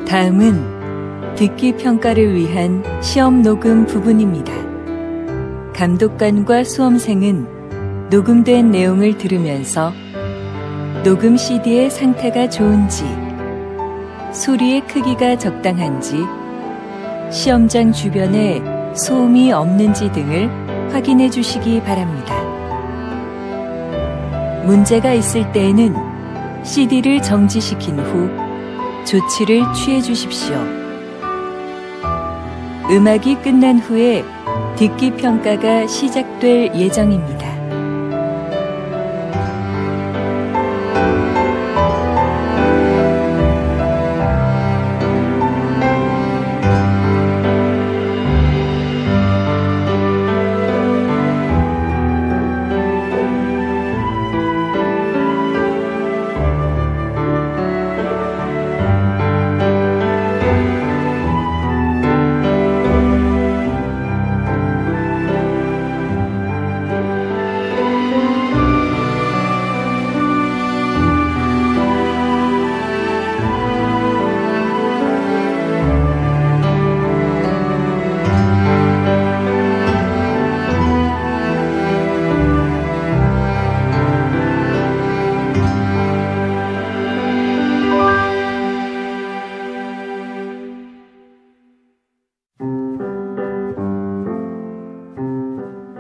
다음은 듣기 평가를 위한 시험 녹음 부분입니다. 감독관과 수험생은 녹음된 내용을 들으면서 녹음 CD의 상태가 좋은지, 소리의 크기가 적당한지, 시험장 주변에 소음이 없는지 등을 확인해 주시기 바랍니다. 문제가 있을 때에는 CD를 정지시킨 후 조치를 취해 주십시오. 음악이 끝난 후에 듣기 평가가 시작될 예정입니다.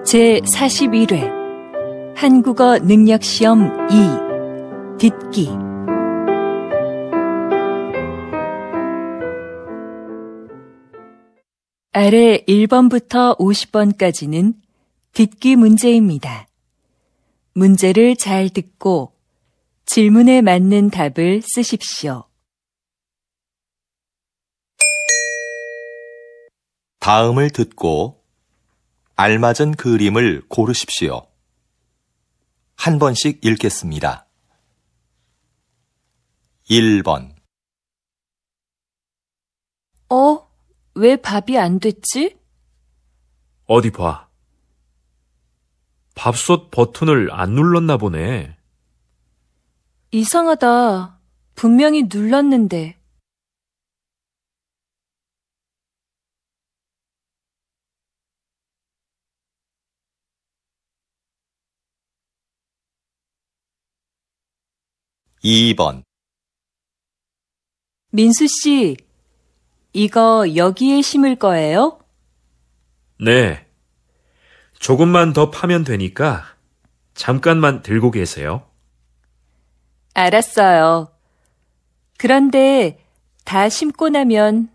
제41회 한국어 능력시험 2 듣기. 아래 1번부터 50번까지는 듣기 문제입니다. 문제를 잘 듣고 질문에 맞는 답을 쓰십시오. 다음을 듣고 알맞은 그림을 고르십시오. 한 번씩 읽겠습니다. 1번. 왜 밥이 안 됐지? 어디 봐. 밥솥 버튼을 안 눌렀나 보네. 이상하다. 분명히 눌렀는데. 2번. 민수 씨, 이거 여기에 심을 거예요? 네. 조금만 더 파면 되니까 잠깐만 들고 계세요. 알았어요. 그런데 다 심고 나면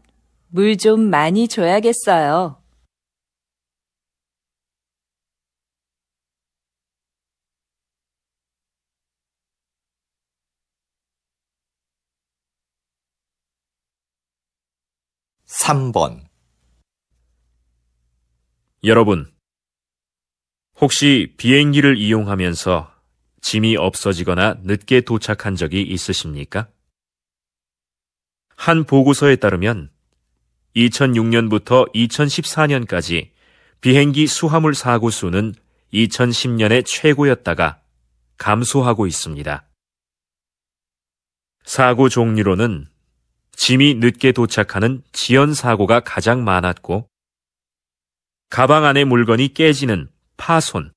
물 좀 많이 줘야겠어요. 3번. 여러분, 혹시 비행기를 이용하면서 짐이 없어지거나 늦게 도착한 적이 있으십니까? 한 보고서에 따르면 2006년부터 2014년까지 비행기 수화물 사고 수는 2010년에 최고였다가 감소하고 있습니다. 사고 종류로는 짐이 늦게 도착하는 지연 사고가 가장 많았고, 가방 안에 물건이 깨지는 파손,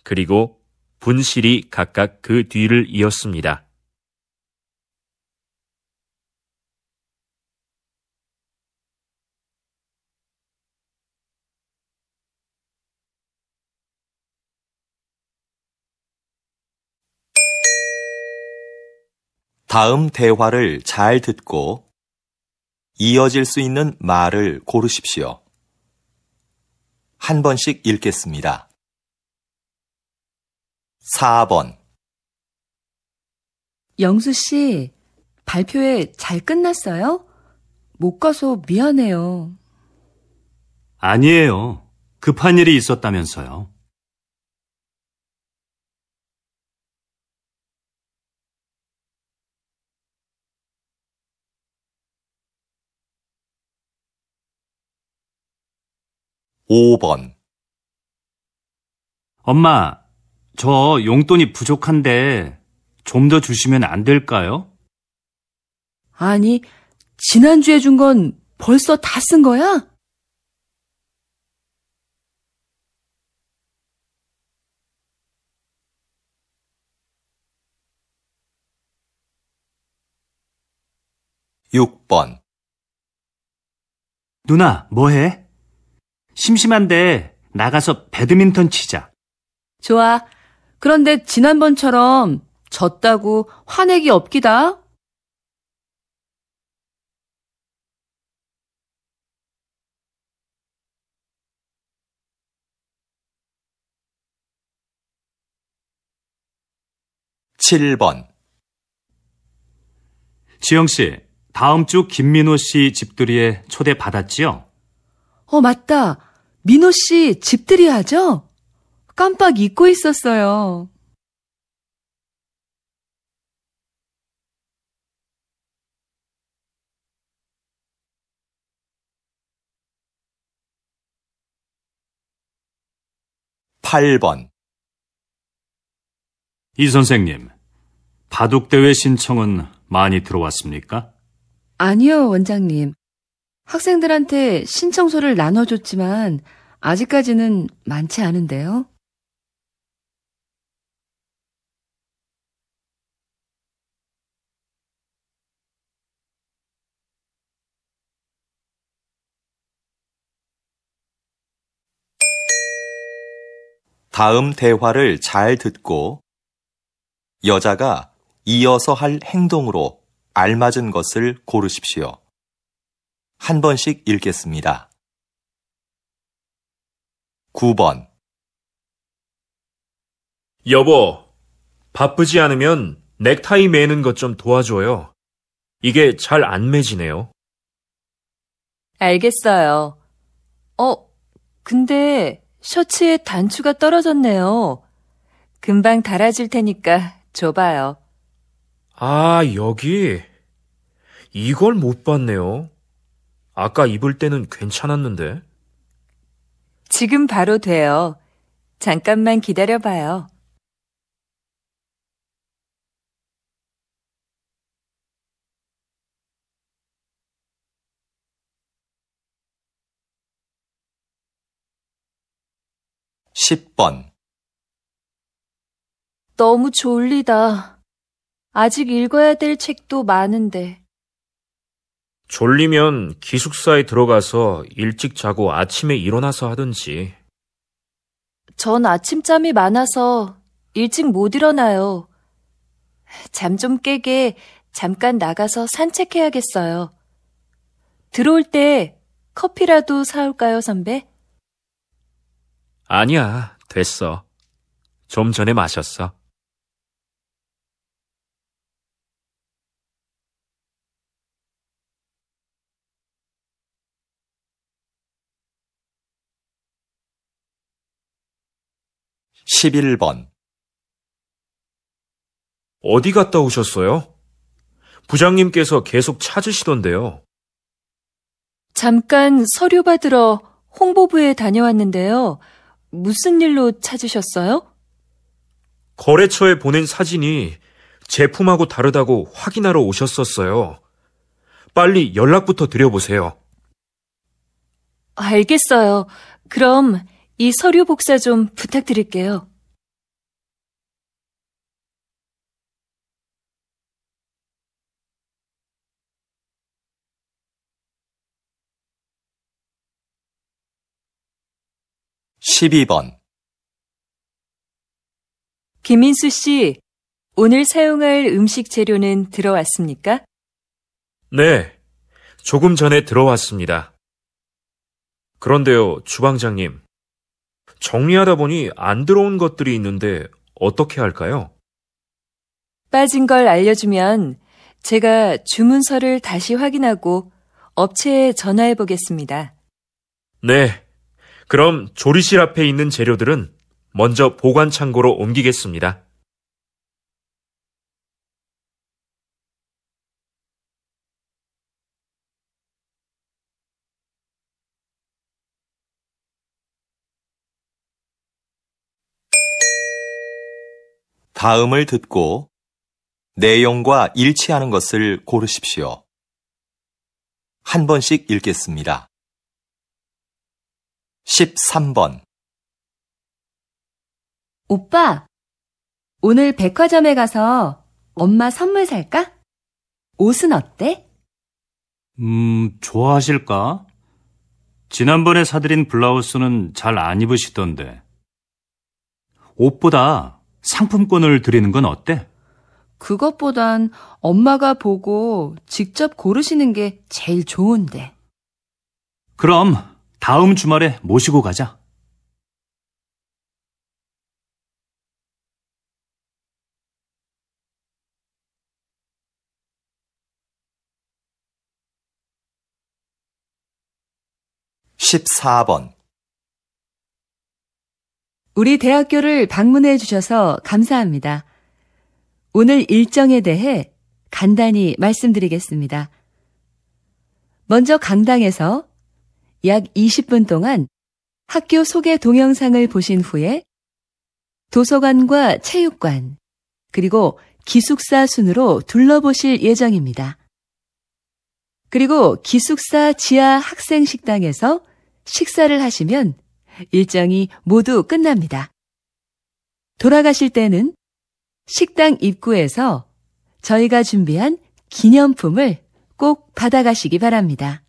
그리고 분실이 각각 그 뒤를 이었습니다. 다음 대화를 잘 듣고 이어질 수 있는 말을 고르십시오. 한 번씩 읽겠습니다. 4번. 영수 씨, 발표회 잘 끝났어요? 못 가서 미안해요. 아니에요. 급한 일이 있었다면서요. 5번. 엄마, 저 용돈이 부족한데 좀 더 주시면 안 될까요? 아니, 지난주에 준 건 벌써 다 쓴 거야? 육 번 누나, 뭐해? 심심한데 나가서 배드민턴 치자. 좋아. 그런데 지난번처럼 졌다고 화내기 없기다. 7번 지영 씨, 다음 주 김민호 씨 집들이에 초대 받았지요? 맞다. 민호 씨 집들이 하죠? 깜빡 잊고 있었어요. 8번 이 선생님, 바둑대회 신청은 많이 들어왔습니까? 아니요, 원장님. 학생들한테 신청서를 나눠줬지만 아직까지는 많지 않은데요. '다음 대화를 잘 듣고 여자가 이어서 할 행동으로 알맞은 것을 고르십시오. 한 번씩 읽겠습니다. 9번 여보, 바쁘지 않으면 넥타이 매는 것 좀 도와줘요. 이게 잘 안 매지네요. 알겠어요. 근데 셔츠에 단추가 떨어졌네요. 금방 달아줄 테니까 줘봐요. 아, 여기. 이걸 못 봤네요. 아까 입을 때는 괜찮았는데. 지금 바로 돼요. 잠깐만 기다려봐요. 10번 너무 졸리다. 아직 읽어야 될 책도 많은데. 졸리면 기숙사에 들어가서 일찍 자고 아침에 일어나서 하든지. 전 아침잠이 많아서 일찍 못 일어나요. 잠 좀 깨게 잠깐 나가서 산책해야겠어요. 들어올 때 커피라도 사올까요, 선배? 아니야, 됐어. 좀 전에 마셨어. 11번 어디 갔다 오셨어요? 부장님께서 계속 찾으시던데요. 잠깐 서류 받으러 홍보부에 다녀왔는데요. 무슨 일로 찾으셨어요? 거래처에 보낸 사진이 제품하고 다르다고 확인하러 오셨었어요. 빨리 연락부터 드려보세요. 알겠어요. 그럼 이 서류 복사 좀 부탁드릴게요. 12번 김인수 씨, 오늘 사용할 음식 재료는 들어왔습니까? 네, 조금 전에 들어왔습니다. 그런데요, 주방장님. 정리하다 보니 안 들어온 것들이 있는데 어떻게 할까요? 빠진 걸 알려주면 제가 주문서를 다시 확인하고 업체에 전화해 보겠습니다. 네, 그럼 조리실 앞에 있는 재료들은 먼저 보관 창고로 옮기겠습니다. 다음을 듣고 내용과 일치하는 것을 고르십시오. 한 번씩 읽겠습니다. 13번. 오빠, 오늘 백화점에 가서 엄마 선물 살까? 옷은 어때? 좋아하실까? 지난번에 사드린 블라우스는 잘 안 입으시던데. 옷보다 상품권을 드리는 건 어때? 그것보단 엄마가 보고 직접 고르시는 게 제일 좋은데. 그럼 다음 주말에 모시고 가자. (14번) 우리 대학교를 방문해 주셔서 감사합니다. 오늘 일정에 대해 간단히 말씀드리겠습니다. 먼저 강당에서 약 20분 동안 학교 소개 동영상을 보신 후에 도서관과 체육관, 그리고 기숙사 순으로 둘러보실 예정입니다. 그리고 기숙사 지하 학생 식당에서 식사를 하시면 일정이 모두 끝납니다. 돌아가실 때는 식당 입구에서 저희가 준비한 기념품을 꼭 받아가시기 바랍니다.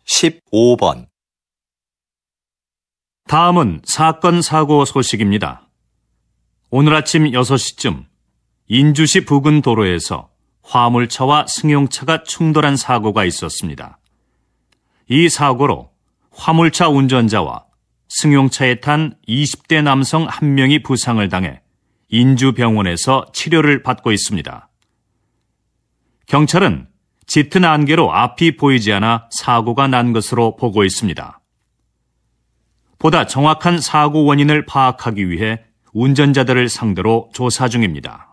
(15번) 다음은 사건 사고 소식입니다. 오늘 아침 6시쯤 인주시 부근 도로에서 화물차와 승용차가 충돌한 사고가 있었습니다. 이 사고로 화물차 운전자와 승용차에 탄 20대 남성 1명이 부상을 당해 인주병원에서 치료를 받고 있습니다. 경찰은 짙은 안개로 앞이 보이지 않아 사고가 난 것으로 보고 있습니다. 보다 정확한 사고 원인을 파악하기 위해 운전자들을 상대로 조사 중입니다.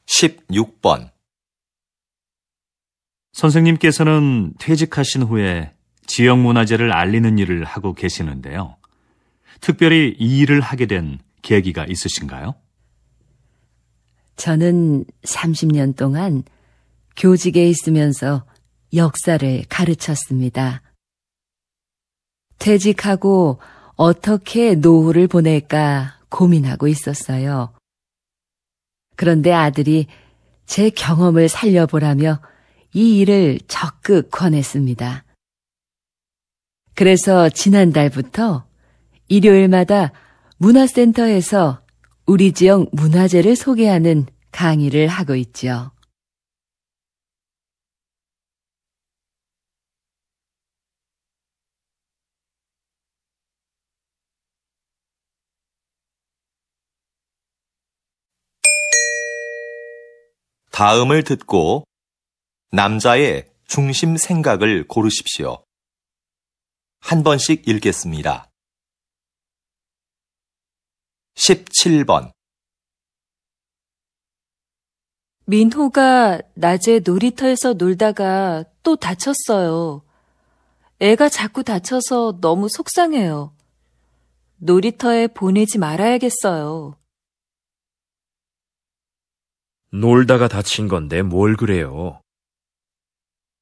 (16번) 선생님께서는 퇴직하신 후에 지역문화재를 알리는 일을 하고 계시는데요. 특별히 이 일을 하게 된 계기가 있으신가요? 저는 30년 동안 교직에 있으면서 역사를 가르쳤습니다. 퇴직하고 어떻게 노후를 보낼까 고민하고 있었어요. 그런데 아들이 제 경험을 살려보라며 이 일을 적극 권했습니다. 그래서 지난달부터 일요일마다 문화센터에서 우리 지역 문화재를 소개하는 강의를 하고 있죠. 다음을 듣고 남자의 중심 생각을 고르십시오. 한 번씩 읽겠습니다. 17번. 민호가 낮에 놀이터에서 놀다가 또 다쳤어요. 애가 자꾸 다쳐서 너무 속상해요. 놀이터에 보내지 말아야겠어요. 놀다가 다친 건데 뭘 그래요.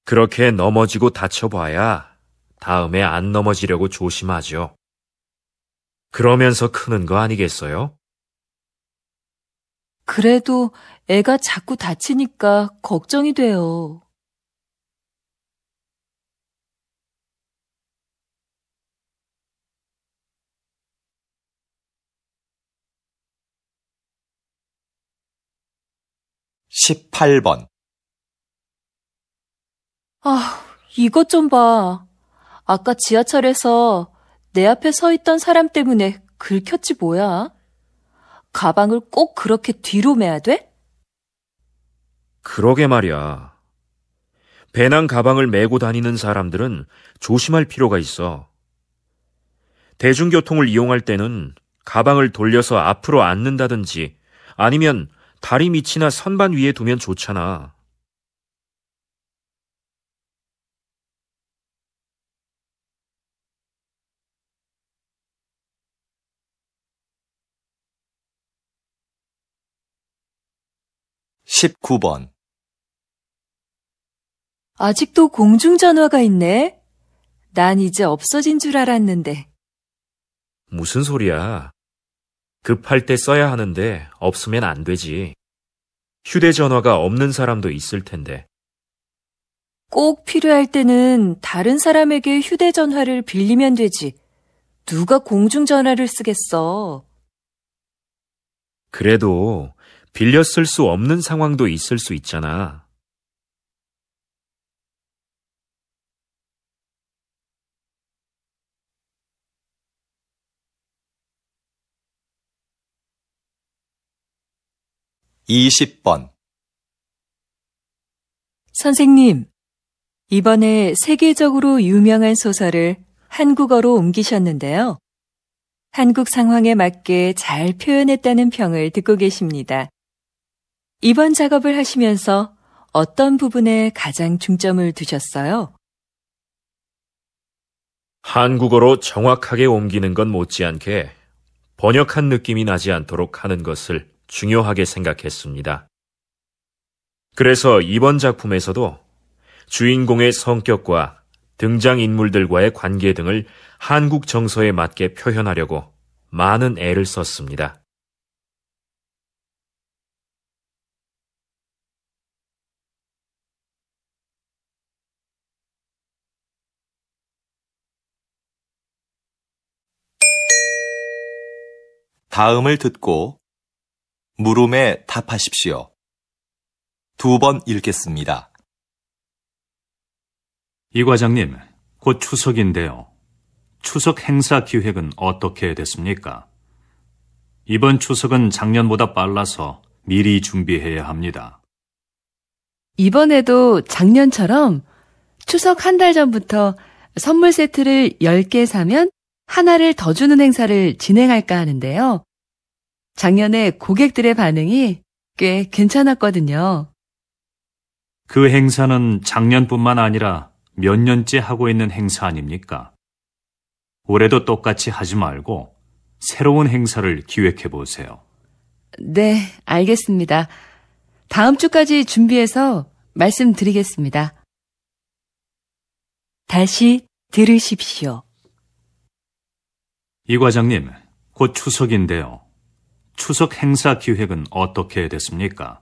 그렇게 넘어지고 다쳐봐야 다음에 안 넘어지려고 조심하죠. 그러면서 크는 거 아니겠어요? 그래도 애가 자꾸 다치니까 걱정이 돼요. (18번) 이것 좀 봐. 아까 지하철에서 내 앞에 서 있던 사람 때문에 긁혔지 뭐야. 가방을 꼭 그렇게 뒤로 매야 돼? 그러게 말이야. 배낭 가방을 메고 다니는 사람들은 조심할 필요가 있어. 대중교통을 이용할 때는 가방을 돌려서 앞으로 앉는다든지 아니면 다리 밑이나 선반 위에 두면 좋잖아. (19번) 아직도 공중전화가 있네? 난 이제 없어진 줄 알았는데. 무슨 소리야? 급할 때 써야 하는데 없으면 안 되지. 휴대전화가 없는 사람도 있을 텐데. 꼭 필요할 때는 다른 사람에게 휴대전화를 빌리면 되지. 누가 공중전화를 쓰겠어? 그래도 빌려 쓸 수 없는 상황도 있을 수 있잖아. (20번) 선생님, 이번에 세계적으로 유명한 소설을 한국어로 옮기셨는데요. 한국 상황에 맞게 잘 표현했다는 평을 듣고 계십니다. 이번 작업을 하시면서 어떤 부분에 가장 중점을 두셨어요? 한국어로 정확하게 옮기는 건 못지않게 번역한 느낌이 나지 않도록 하는 것을 중요하게 생각했습니다. 그래서 이번 작품에서도 주인공의 성격과 등장인물들과의 관계 등을 한국 정서에 맞게 표현하려고 많은 애를 썼습니다. 다음을 듣고 물음에 답하십시오. 2번 읽겠습니다. 이 과장님, 곧 추석인데요. 추석 행사 기획은 어떻게 됐습니까? 이번 추석은 작년보다 빨라서 미리 준비해야 합니다. 이번에도 작년처럼 추석 한 달 전부터 선물 세트를 10개 사면 하나를 더 주는 행사를 진행할까 하는데요. 작년에 고객들의 반응이 꽤 괜찮았거든요. 그 행사는 작년뿐만 아니라 몇 년째 하고 있는 행사 아닙니까? 올해도 똑같이 하지 말고 새로운 행사를 기획해 보세요. 네, 알겠습니다. 다음 주까지 준비해서 말씀드리겠습니다. 다시 들으십시오. 이 과장님, 곧 추석인데요. 추석 행사 기획은 어떻게 됐습니까?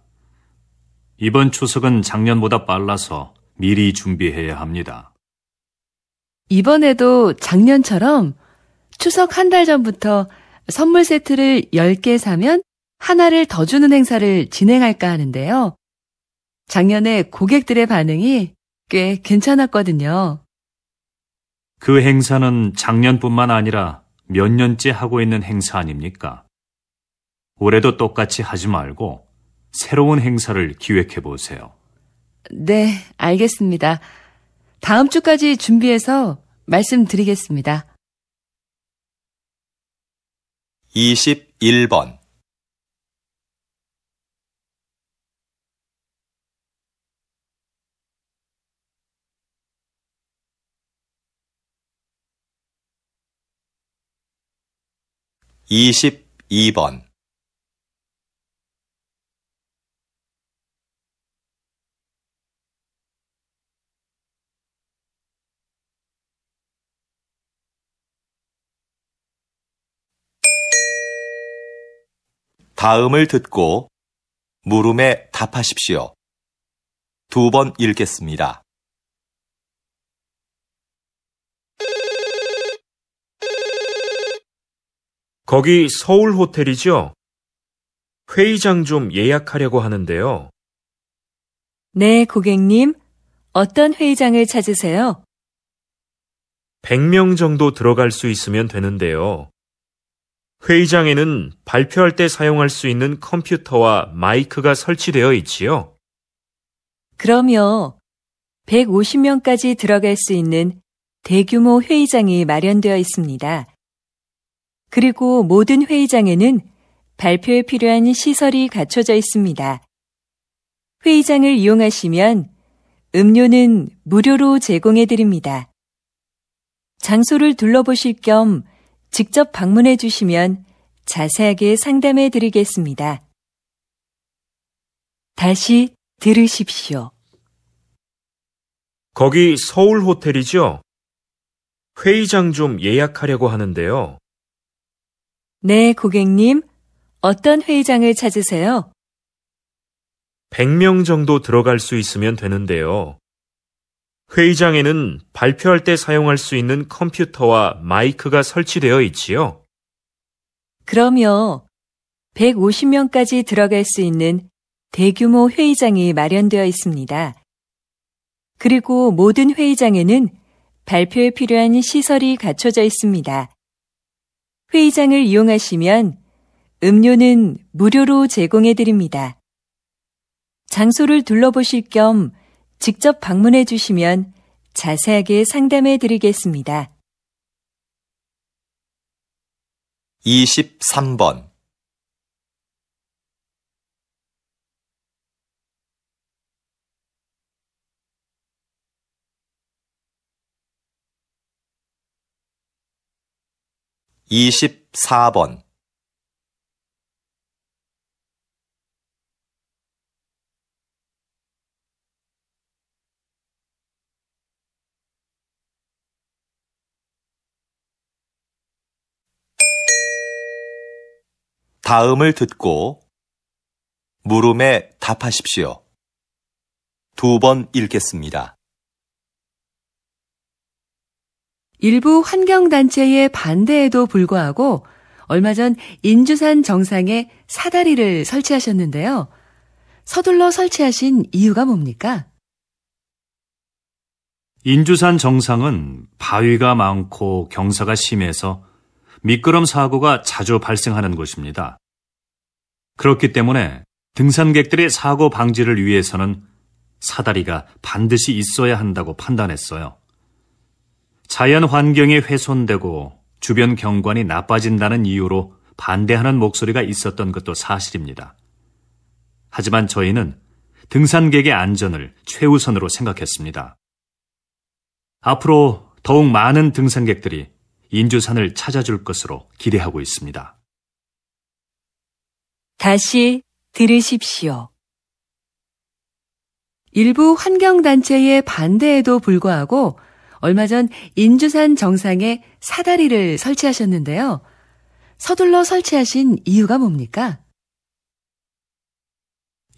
이번 추석은 작년보다 빨라서 미리 준비해야 합니다. 이번에도 작년처럼 추석 한 달 전부터 선물 세트를 10개 사면 하나를 더 주는 행사를 진행할까 하는데요. 작년에 고객들의 반응이 꽤 괜찮았거든요. 그 행사는 작년뿐만 아니라 몇 년째 하고 있는 행사 아닙니까? 올해도 똑같이 하지 말고 새로운 행사를 기획해 보세요. 네, 알겠습니다. 다음 주까지 준비해서 말씀드리겠습니다. 21번 (22번) 다음을 듣고 물음에 답하십시오. 2번 읽겠습니다. 거기 서울 호텔이죠? 회의장 좀 예약하려고 하는데요. 네, 고객님. 어떤 회의장을 찾으세요? 100명 정도 들어갈 수 있으면 되는데요. 회의장에는 발표할 때 사용할 수 있는 컴퓨터와 마이크가 설치되어 있지요. 그럼요. 150명까지 들어갈 수 있는 대규모 회의장이 마련되어 있습니다. 그리고 모든 회의장에는 발표에 필요한 시설이 갖춰져 있습니다. 회의장을 이용하시면 음료는 무료로 제공해 드립니다. 장소를 둘러보실 겸 직접 방문해 주시면 자세하게 상담해 드리겠습니다. 다시 들으십시오. 거기 서울 호텔이죠? 회의장 좀 예약하려고 하는데요. 네, 고객님. 어떤 회의장을 찾으세요? 100명 정도 들어갈 수 있으면 되는데요. 회의장에는 발표할 때 사용할 수 있는 컴퓨터와 마이크가 설치되어 있지요. 그럼요. 150명까지 들어갈 수 있는 대규모 회의장이 마련되어 있습니다. 그리고 모든 회의장에는 발표에 필요한 시설이 갖춰져 있습니다. 회의장을 이용하시면 음료는 무료로 제공해 드립니다. 장소를 둘러보실 겸 직접 방문해 주시면 자세하게 상담해 드리겠습니다. 23번 24번 다음을 듣고 물음에 답하십시오. 2번 읽겠습니다. 일부 환경단체의 반대에도 불구하고 얼마 전 인주산 정상에 사다리를 설치하셨는데요. 서둘러 설치하신 이유가 뭡니까? 인주산 정상은 바위가 많고 경사가 심해서 미끄럼 사고가 자주 발생하는 곳입니다. 그렇기 때문에 등산객들의 사고 방지를 위해서는 사다리가 반드시 있어야 한다고 판단했어요. 자연 환경이 훼손되고 주변 경관이 나빠진다는 이유로 반대하는 목소리가 있었던 것도 사실입니다. 하지만 저희는 등산객의 안전을 최우선으로 생각했습니다. 앞으로 더욱 많은 등산객들이 인주산을 찾아줄 것으로 기대하고 있습니다. 다시 들으십시오. 일부 환경단체의 반대에도 불구하고 얼마 전 인주산 정상에 사다리를 설치하셨는데요. 서둘러 설치하신 이유가 뭡니까?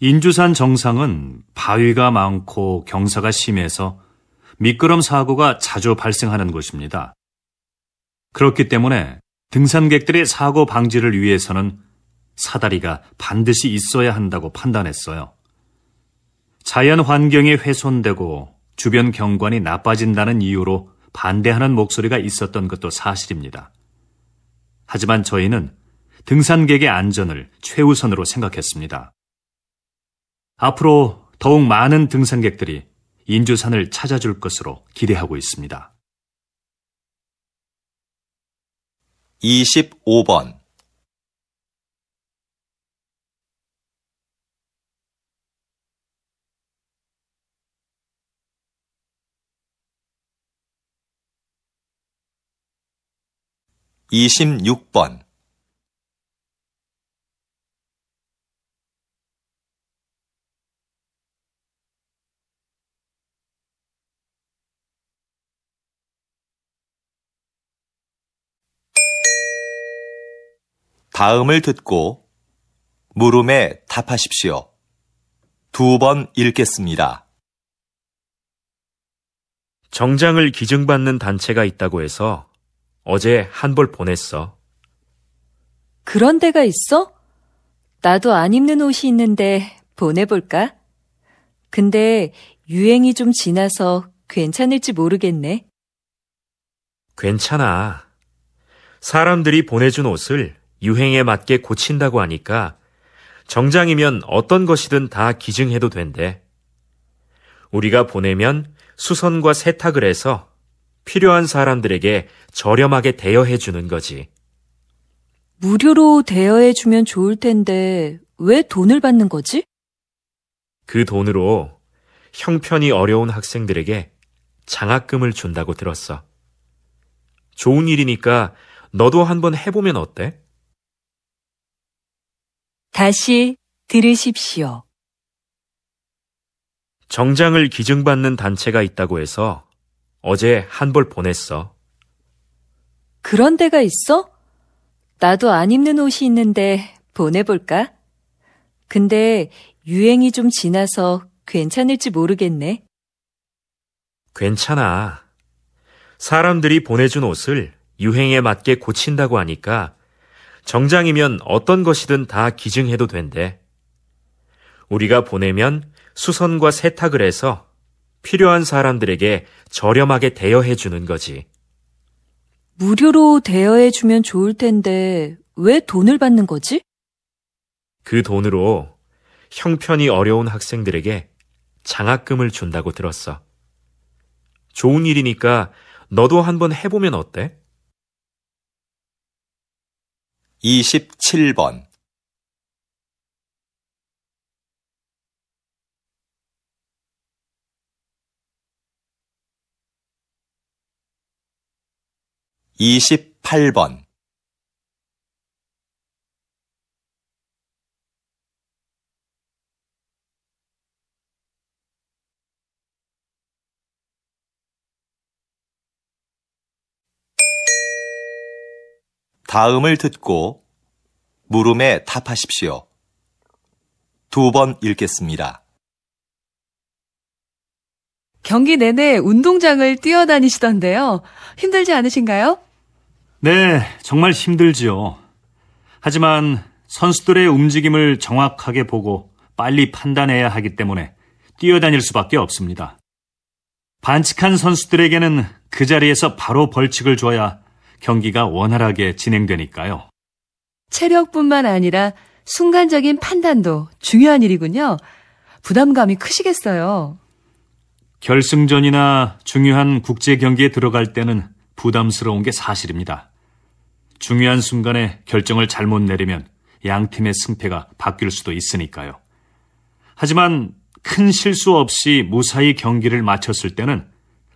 인주산 정상은 바위가 많고 경사가 심해서 미끄럼 사고가 자주 발생하는 곳입니다. 그렇기 때문에 등산객들의 사고 방지를 위해서는 사다리가 반드시 있어야 한다고 판단했어요. 자연 환경이 훼손되고 주변 경관이 나빠진다는 이유로 반대하는 목소리가 있었던 것도 사실입니다. 하지만 저희는 등산객의 안전을 최우선으로 생각했습니다. 앞으로 더욱 많은 등산객들이 인주산을 찾아줄 것으로 기대하고 있습니다. 25번 26번 다음을 듣고 물음에 답하십시오. 2번 읽겠습니다. 정장을 기증받는 단체가 있다고 해서 어제 한 벌 보냈어. 그런 데가 있어? 나도 안 입는 옷이 있는데 보내볼까? 근데 유행이 좀 지나서 괜찮을지 모르겠네. 괜찮아. 사람들이 보내준 옷을 유행에 맞게 고친다고 하니까 정장이면 어떤 것이든 다 기증해도 된대. 우리가 보내면 수선과 세탁을 해서 필요한 사람들에게 저렴하게 대여해 주는 거지. 무료로 대여해주면 좋을 텐데 왜 돈을 받는 거지? 그 돈으로 형편이 어려운 학생들에게 장학금을 준다고 들었어. 좋은 일이니까 너도 한번 해보면 어때? 다시 들으십시오. 정장을 기증받는 단체가 있다고 해서 어제 한 벌 보냈어. 그런 데가 있어? 나도 안 입는 옷이 있는데 보내볼까? 근데 유행이 좀 지나서 괜찮을지 모르겠네. 괜찮아. 사람들이 보내준 옷을 유행에 맞게 고친다고 하니까 정장이면 어떤 것이든 다 기증해도 된대. 우리가 보내면 수선과 세탁을 해서 필요한 사람들에게 저렴하게 대여해 주는 거지. 무료로 대여해주면 좋을 텐데 왜 돈을 받는 거지? 그 돈으로 형편이 어려운 학생들에게 장학금을 준다고 들었어. 좋은 일이니까 너도 한번 해보면 어때? 27번. (28번) 다음을 듣고 물음에 답하십시오. 2번 읽겠습니다. 경기 내내 운동장을 뛰어다니시던데요. 힘들지 않으신가요? 네, 정말 힘들지요. 하지만 선수들의 움직임을 정확하게 보고 빨리 판단해야 하기 때문에 뛰어다닐 수밖에 없습니다. 반칙한 선수들에게는 그 자리에서 바로 벌칙을 줘야 경기가 원활하게 진행되니까요. 체력뿐만 아니라 순간적인 판단도 중요한 일이군요. 부담감이 크시겠어요. 결승전이나 중요한 국제 경기에 들어갈 때는 부담스러운 게 사실입니다. 중요한 순간에 결정을 잘못 내리면 양 팀의 승패가 바뀔 수도 있으니까요. 하지만 큰 실수 없이 무사히 경기를 마쳤을 때는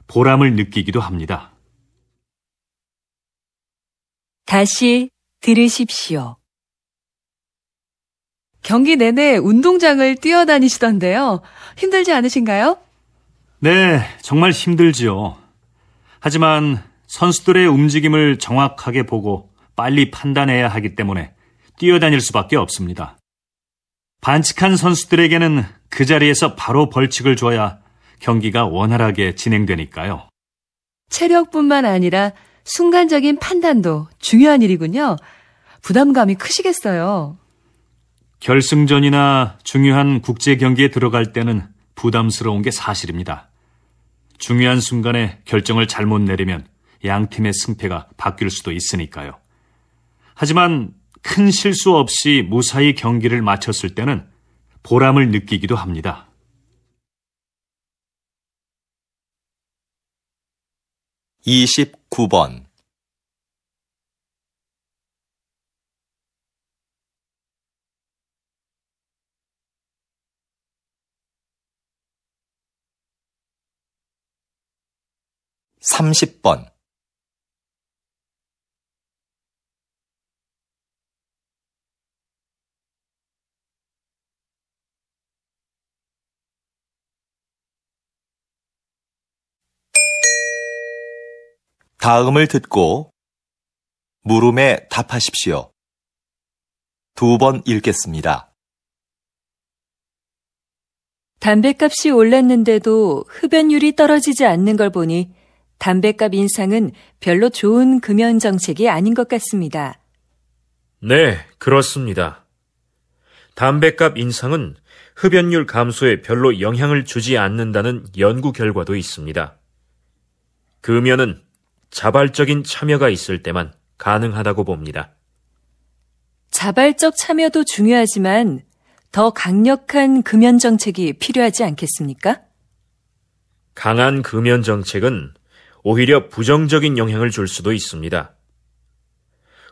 보람을 느끼기도 합니다. 다시 들으십시오. 경기 내내 운동장을 뛰어다니시던데요. 힘들지 않으신가요? 네, 정말 힘들지요. 하지만 선수들의 움직임을 정확하게 보고 빨리 판단해야 하기 때문에 뛰어다닐 수밖에 없습니다. 반칙한 선수들에게는 그 자리에서 바로 벌칙을 줘야 경기가 원활하게 진행되니까요. 체력뿐만 아니라 순간적인 판단도 중요한 일이군요. 부담감이 크시겠어요. 결승전이나 중요한 국제 경기에 들어갈 때는 부담스러운 게 사실입니다. 중요한 순간에 결정을 잘못 내리면 양 팀의 승패가 바뀔 수도 있으니까요. 하지만 큰 실수 없이 무사히 경기를 마쳤을 때는 보람을 느끼기도 합니다. 29번. (30번) 다음을 듣고 물음에 답하십시오. 2번 읽겠습니다. 담뱃값이 올랐는데도 흡연율이 떨어지지 않는 걸 보니 담뱃값 인상은 별로 좋은 금연 정책이 아닌 것 같습니다. 네, 그렇습니다. 담뱃값 인상은 흡연율 감소에 별로 영향을 주지 않는다는 연구 결과도 있습니다. 금연은 자발적인 참여가 있을 때만 가능하다고 봅니다. 자발적 참여도 중요하지만 더 강력한 금연 정책이 필요하지 않겠습니까? 강한 금연 정책은 오히려 부정적인 영향을 줄 수도 있습니다.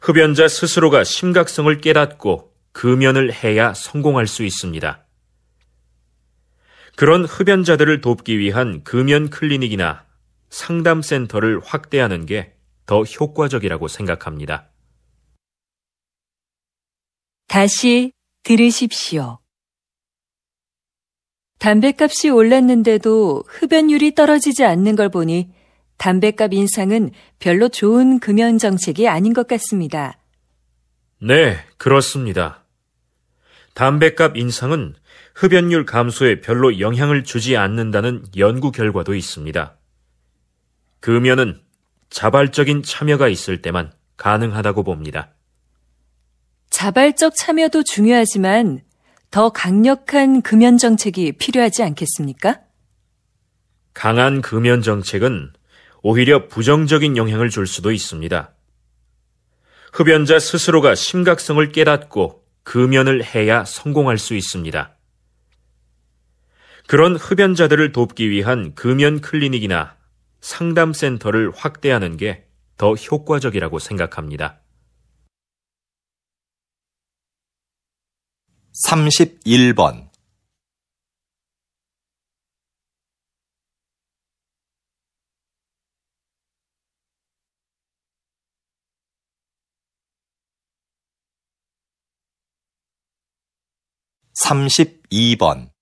흡연자 스스로가 심각성을 깨닫고 금연을 해야 성공할 수 있습니다. 그런 흡연자들을 돕기 위한 금연 클리닉이나 상담센터를 확대하는 게 더 효과적이라고 생각합니다. 다시 들으십시오. 담뱃값이 올랐는데도 흡연율이 떨어지지 않는 걸 보니 담뱃값 인상은 별로 좋은 금연 정책이 아닌 것 같습니다. 네, 그렇습니다. 담뱃값 인상은 흡연율 감소에 별로 영향을 주지 않는다는 연구 결과도 있습니다. 금연은 자발적인 참여가 있을 때만 가능하다고 봅니다. 자발적 참여도 중요하지만 더 강력한 금연 정책이 필요하지 않겠습니까? 강한 금연 정책은 오히려 부정적인 영향을 줄 수도 있습니다. 흡연자 스스로가 심각성을 깨닫고 금연을 해야 성공할 수 있습니다. 그런 흡연자들을 돕기 위한 금연 클리닉이나 상담센터를 확대하는 게 더 효과적이라고 생각합니다. 31번 32번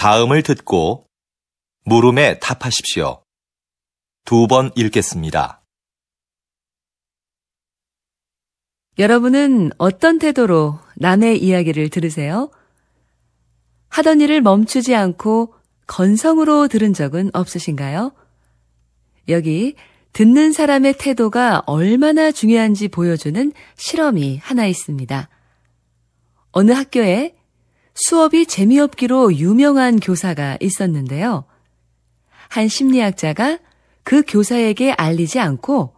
다음을 듣고 물음에 답하십시오. 2번 읽겠습니다. 여러분은 어떤 태도로 남의 이야기를 들으세요? 하던 일을 멈추지 않고 건성으로 들은 적은 없으신가요? 여기 듣는 사람의 태도가 얼마나 중요한지 보여주는 실험이 하나 있습니다. 어느 학교에 수업이 재미없기로 유명한 교사가 있었는데요. 한 심리학자가 그 교사에게 알리지 않고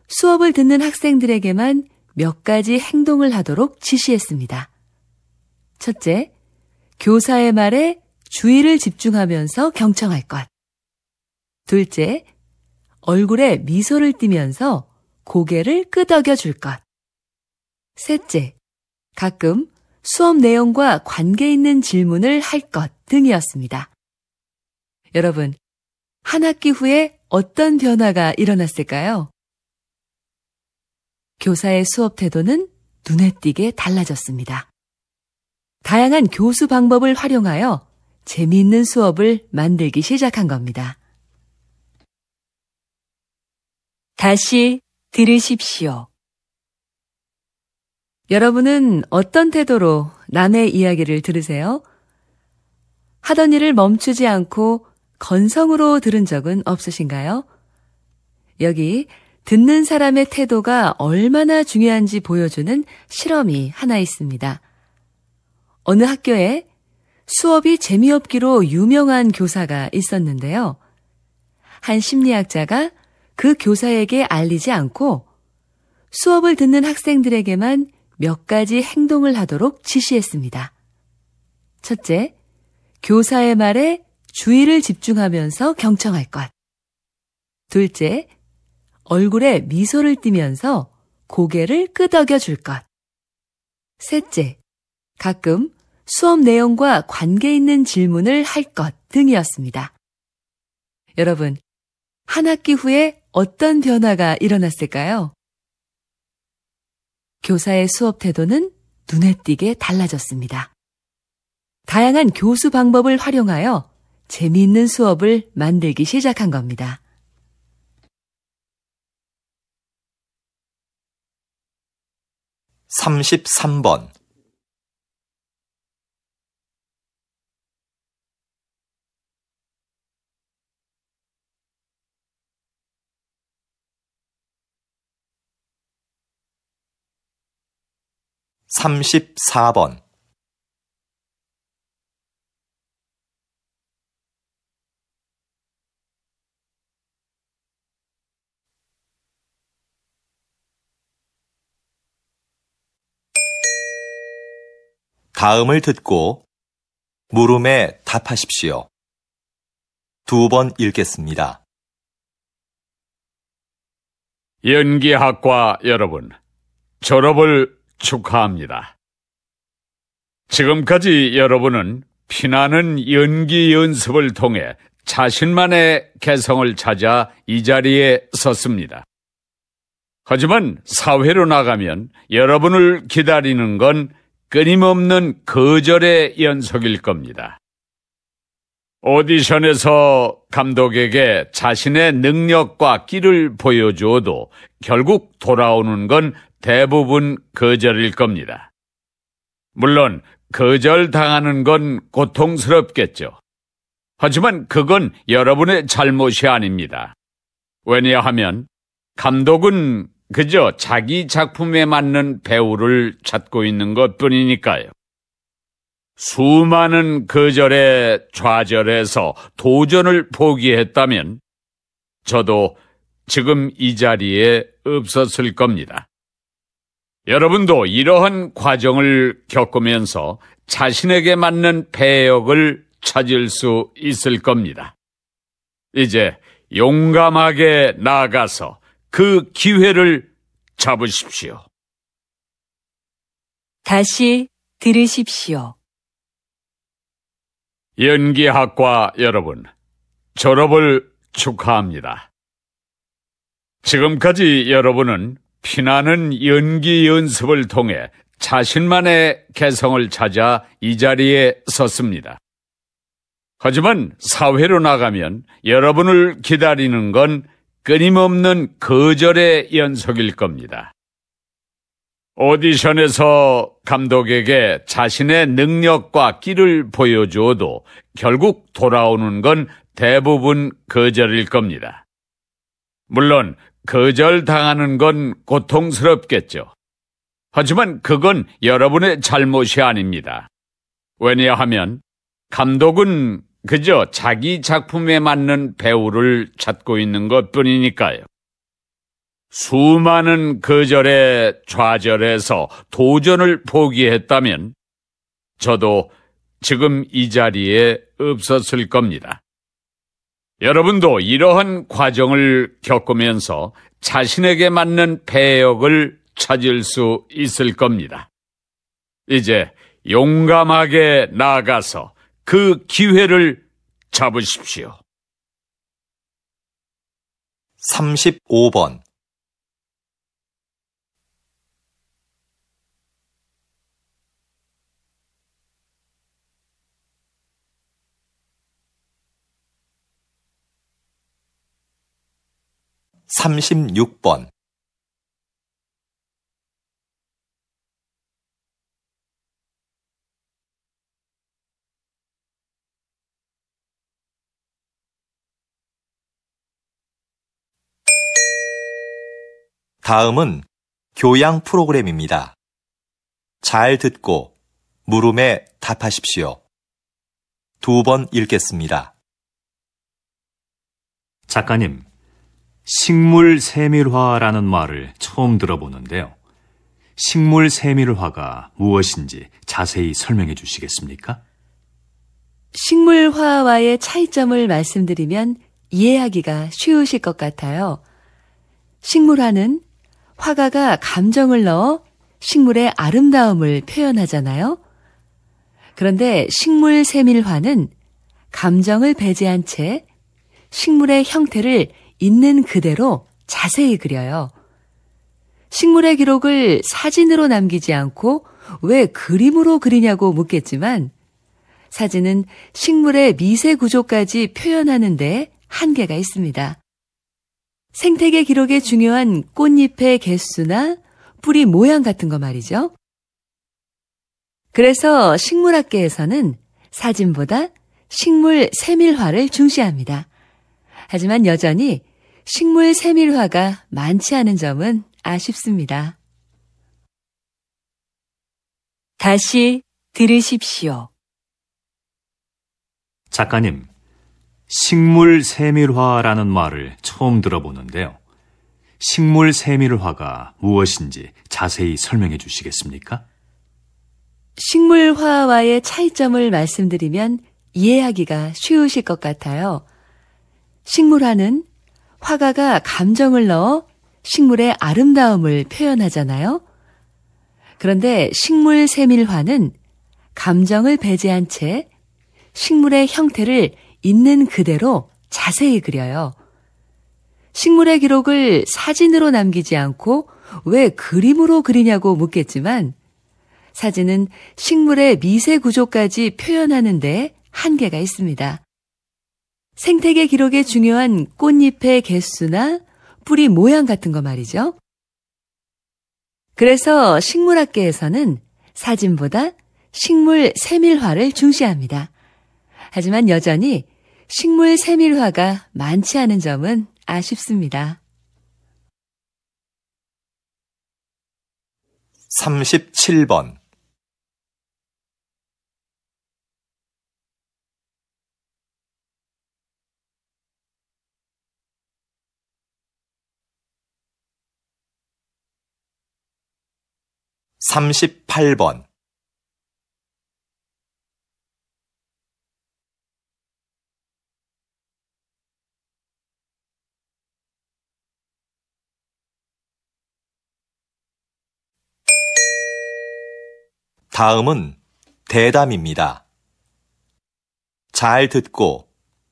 수업을 듣는 학생들에게만 몇 가지 행동을 하도록 지시했습니다. 첫째, 교사의 말에 주의를 집중하면서 경청할 것. 둘째, 얼굴에 미소를 띠면서 고개를 끄덕여 줄 것. 셋째, 가끔 수업 내용과 관계 있는 질문을 할 것 등이었습니다. 여러분, 한 학기 후에 어떤 변화가 일어났을까요? 교사의 수업 태도는 눈에 띄게 달라졌습니다. 다양한 교수 방법을 활용하여 재미있는 수업을 만들기 시작한 겁니다. 다시 들으십시오. 여러분은 어떤 태도로 남의 이야기를 들으세요? 하던 일을 멈추지 않고 건성으로 들은 적은 없으신가요? 여기 듣는 사람의 태도가 얼마나 중요한지 보여주는 실험이 하나 있습니다. 어느 학교에 수업이 재미없기로 유명한 교사가 있었는데요. 한 심리학자가 그 교사에게 알리지 않고 수업을 듣는 학생들에게만 몇 가지 행동을 하도록 지시했습니다. 첫째, 교사의 말에 주의를 집중하면서 경청할 것. 둘째, 얼굴에 미소를 띠면서 고개를 끄덕여 줄 것. 셋째, 가끔 수업 내용과 관계 있는 질문을 할 것 등이었습니다. 여러분, 한 학기 후에 어떤 변화가 일어났을까요? 교사의 수업 태도는 눈에 띄게 달라졌습니다. 다양한 교수 방법을 활용하여 재미있는 수업을 만들기 시작한 겁니다. 33번 34번 다음을 듣고 물음에 답하십시오. 2번 읽겠습니다. 연기학과 여러분, 졸업을 축하합니다. 지금까지 여러분은 피나는 연기 연습을 통해 자신만의 개성을 찾아 이 자리에 섰습니다. 하지만 사회로 나가면 여러분을 기다리는 건 끊임없는 거절의 연속일 겁니다. 오디션에서 감독에게 자신의 능력과 끼를 보여줘도 결국 돌아오는 건 대부분 거절일 겁니다. 물론 거절당하는 건 고통스럽겠죠. 하지만 그건 여러분의 잘못이 아닙니다. 왜냐하면 감독은 그저 자기 작품에 맞는 배우를 찾고 있는 것뿐이니까요. 수많은 거절에 좌절해서 도전을 포기했다면 저도 지금 이 자리에 없었을 겁니다. 여러분도 이러한 과정을 겪으면서 자신에게 맞는 배역을 찾을 수 있을 겁니다. 이제 용감하게 나아가서 그 기회를 잡으십시오. 다시 들으십시오. 연기학과 여러분, 졸업을 축하합니다. 지금까지 여러분은 피나는 연기 연습을 통해 자신만의 개성을 찾아 이 자리에 섰습니다. 하지만 사회로 나가면 여러분을 기다리는 건 끊임없는 거절의 연속일 겁니다. 오디션에서 감독에게 자신의 능력과 끼를 보여줘도 결국 돌아오는 건 대부분 거절일 겁니다. 물론 거절당하는 건 고통스럽겠죠. 하지만 그건 여러분의 잘못이 아닙니다. 왜냐하면 감독은 그저 자기 작품에 맞는 배우를 찾고 있는 것뿐이니까요. 수많은 거절에 좌절해서 도전을 포기했다면 저도 지금 이 자리에 없었을 겁니다. 여러분도 이러한 과정을 겪으면서 자신에게 맞는 배역을 찾을 수 있을 겁니다. 이제 용감하게 나아가서 그 기회를 잡으십시오. 35번 36번 다음은 교양 프로그램입니다. 잘 듣고 물음에 답하십시오. 2번 읽겠습니다. 작가님, 식물 세밀화라는 말을 처음 들어보는데요. 식물 세밀화가 무엇인지 자세히 설명해 주시겠습니까? 식물화와의 차이점을 말씀드리면 이해하기가 쉬우실 것 같아요. 식물화는 화가가 감정을 넣어 식물의 아름다움을 표현하잖아요. 그런데 식물 세밀화는 감정을 배제한 채 식물의 형태를 있는 그대로 자세히 그려요. 식물의 기록을 사진으로 남기지 않고 왜 그림으로 그리냐고 묻겠지만 사진은 식물의 미세 구조까지 표현하는 데 한계가 있습니다. 생태계 기록에 중요한 꽃잎의 개수나 뿌리 모양 같은 거 말이죠. 그래서 식물학계에서는 사진보다 식물 세밀화를 중시합니다. 하지만 여전히 식물 세밀화가 많지 않은 점은 아쉽습니다. 다시 들으십시오. 작가님, 식물 세밀화라는 말을 처음 들어보는데요. 식물 세밀화가 무엇인지 자세히 설명해 주시겠습니까? 식물화와의 차이점을 말씀드리면 이해하기가 쉬우실 것 같아요. 식물화는 화가가 감정을 넣어 식물의 아름다움을 표현하잖아요. 그런데 식물 세밀화는 감정을 배제한 채 식물의 형태를 있는 그대로 자세히 그려요. 식물의 기록을 사진으로 남기지 않고 왜 그림으로 그리냐고 묻겠지만 사진은 식물의 미세 구조까지 표현하는 데 한계가 있습니다. 생태계 기록에 중요한 꽃잎의 개수나 뿌리 모양 같은 거 말이죠. 그래서 식물학계에서는 사진보다 식물 세밀화를 중시합니다. 하지만 여전히 식물 세밀화가 많지 않은 점은 아쉽습니다. 37번 38번 다음은 대담입니다. 잘 듣고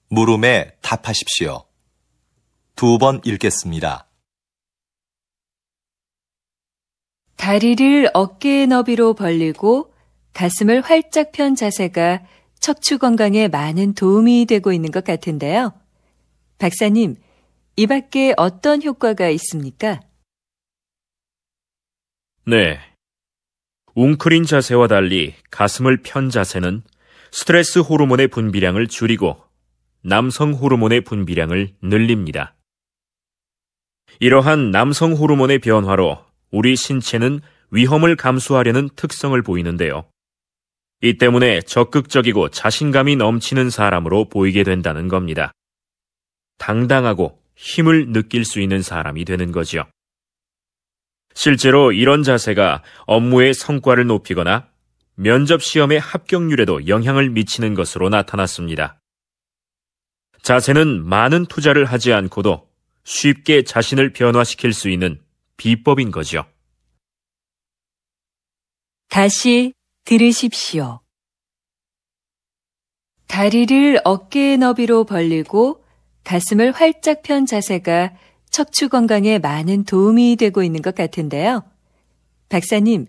물음에 답하십시오. 2번 읽겠습니다. 다리를 어깨의 너비로 벌리고 가슴을 활짝 편 자세가 척추 건강에 많은 도움이 되고 있는 것 같은데요. 박사님, 이 밖에 어떤 효과가 있습니까? 네. 웅크린 자세와 달리 가슴을 편 자세는 스트레스 호르몬의 분비량을 줄이고 남성 호르몬의 분비량을 늘립니다. 이러한 남성 호르몬의 변화로 우리 신체는 위험을 감수하려는 특성을 보이는데요. 이 때문에 적극적이고 자신감이 넘치는 사람으로 보이게 된다는 겁니다. 당당하고 힘을 느낄 수 있는 사람이 되는 거죠. 실제로 이런 자세가 업무의 성과를 높이거나 면접 시험의 합격률에도 영향을 미치는 것으로 나타났습니다. 자세는 많은 투자를 하지 않고도 쉽게 자신을 변화시킬 수 있는 비법인 거죠. 다시 들으십시오. 다리를 어깨의 너비로 벌리고 가슴을 활짝 편 자세가 척추 건강에 많은 도움이 되고 있는 것 같은데요. 박사님,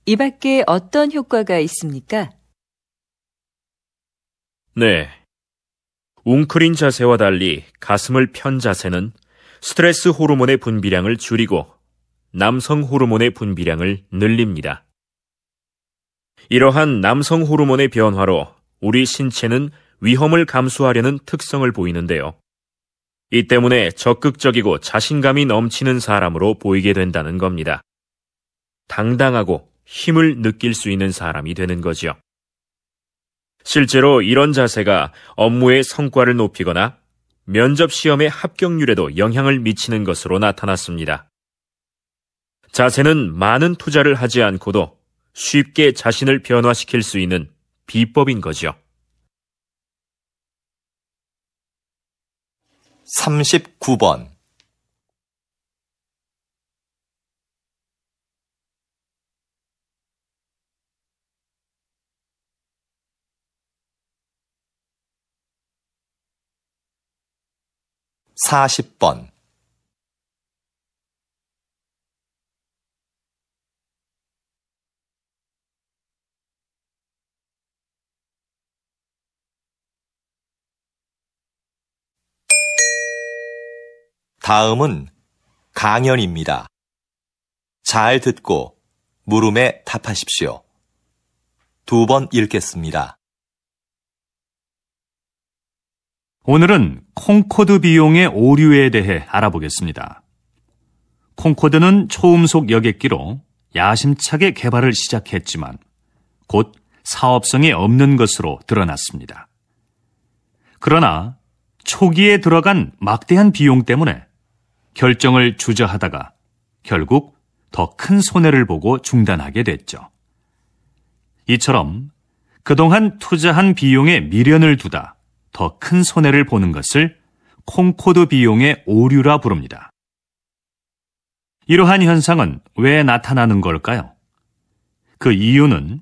이 밖에 어떤 효과가 있습니까? 네. 웅크린 자세와 달리 가슴을 편 자세는 스트레스 호르몬의 분비량을 줄이고 남성 호르몬의 분비량을 늘립니다. 이러한 남성 호르몬의 변화로 우리 신체는 위험을 감수하려는 특성을 보이는데요. 이 때문에 적극적이고 자신감이 넘치는 사람으로 보이게 된다는 겁니다. 당당하고 힘을 느낄 수 있는 사람이 되는 거죠. 실제로 이런 자세가 업무의 성과를 높이거나 면접 시험의 합격률에도 영향을 미치는 것으로 나타났습니다. 자세는 많은 투자를 하지 않고도 쉽게 자신을 변화시킬 수 있는 비법인 거죠. 39번 40번 다음은 강연입니다. 잘 듣고 물음에 답하십시오. 2번 읽겠습니다. 오늘은 콩코드 비용의 오류에 대해 알아보겠습니다. 콩코드는 초음속 여객기로 야심차게 개발을 시작했지만 곧 사업성이 없는 것으로 드러났습니다. 그러나 초기에 들어간 막대한 비용 때문에 결정을 주저하다가 결국 더 큰 손해를 보고 중단하게 됐죠. 이처럼 그동안 투자한 비용에 미련을 두다 더 큰 손해를 보는 것을 콩코드 비용의 오류라 부릅니다. 이러한 현상은 왜 나타나는 걸까요? 그 이유는